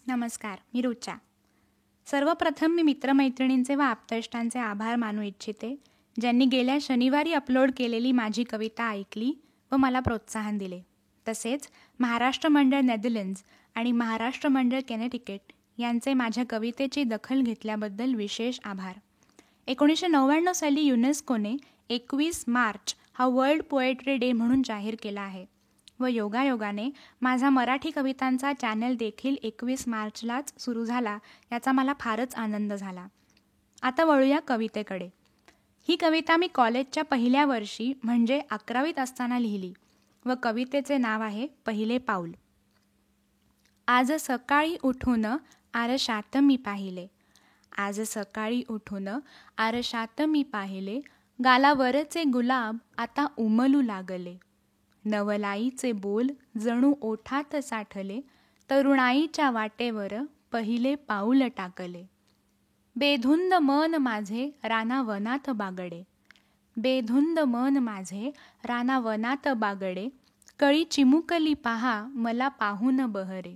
नमस्कार, मी रुचा. सर्वप्रथम मी मित्रमैत्रिणींचे व आप्तेष्टांचे आभार मानू इच्छिते, ज्यांनी गेल्या शनिवारी अपलोड केलेली माझी कविता ऐकली व मला प्रोत्साहन दिले. तसेच महाराष्ट्र मंडळ नेदरलँड्स आणि महाराष्ट्र मंडळ कनेटिकट यांचे माझ्या कवितेची दखल घेतल्याबद्दल विशेष आभार. 1999 साली युनेस्कोने 21 मार्च हा वर्ल्ड पोएट्री डे म्हणून जाहीर केला आहे व योगायोगाने माझा मराठी कवितांचा चॅनल देखील 21 मार्चलाच सुरू झाला, याचा मला फारच आनंद झाला. आता वळूया कवितेकडे. ही कविता मी कॉलेजच्या पहिल्या वर्षी म्हणजे 11वीत असताना लिहिली व कवितेचे नाव आहे पहिले पाऊल. आज सकाळी उठून आरशात मी पाहिले, आज सकाळी उठून आरशात मी पाहिले, गालावरचे गुलाब आता उमलू लागले, नवलाईचे बोल जणू ओठात साठले, तरुणाईच्या वाटेवर पहिले पाऊल टाकले. बेधुंद मन माझे रानावनात बागडे, बेधुंद मन माझे रानावनात बागडे, कळी चिमुकली पहा मला पाहून बहरे,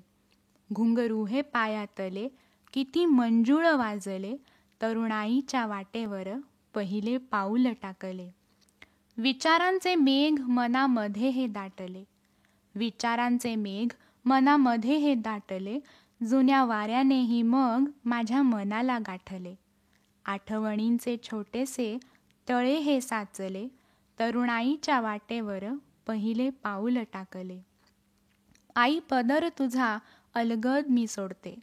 घुंगरू हे पायातले किती मंजुळ वाजले, तरुणाईच्या वाटेवर पहिले पाऊल टाकले. विचारांचे मेघ मनामध्ये हे दाटले, विचारांचे मेघ मनामध्ये हे दाटले, जुन्या वाऱ्यानेही मग माझ्या मनाला गाठले, आठवणींचे छोटेसे तळे हे साचले, तरुणाईच्या वाटेवर पहिले पाऊल टाकले. आई पदर तुझा अलगद मी सोडते,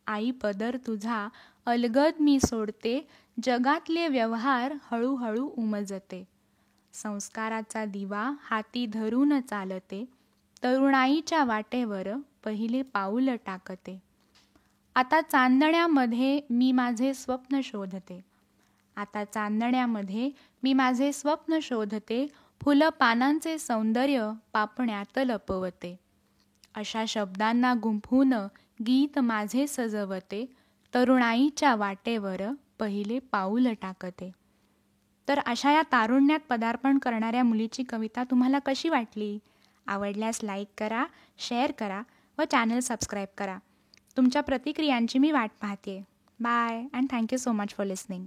आई पदर तुझा अलगद मी सोडते, जगातले व्यवहार हळूहळू उमजते, संस्काराचा दिवा हाती धरून चालते, तरुणाईच्या वाटेवर पहिले पाऊल टाकते. आता चांदण्यामध्ये मी माझे स्वप्न शोधते, आता चांदण्यामध्ये मी माझे स्वप्न शोधते, फुलं पानांचे सौंदर्य पापण्यात लपवते, अशा शब्दांना गुंफून गीत माझे सजवते, तरुणाईच्या वाटेवर पहिले पाऊल टाकते. तर अशा या तारुण्यात पदार्पण करणाऱ्या मुलीची कविता तुम्हाला कशी वाटली? आवडल्यास लाईक करा, शेअर करा व चॅनल सबस्क्राईब करा. तुमच्या प्रतिक्रियांची मी वाट पाहते. Bye and thank you so much for listening.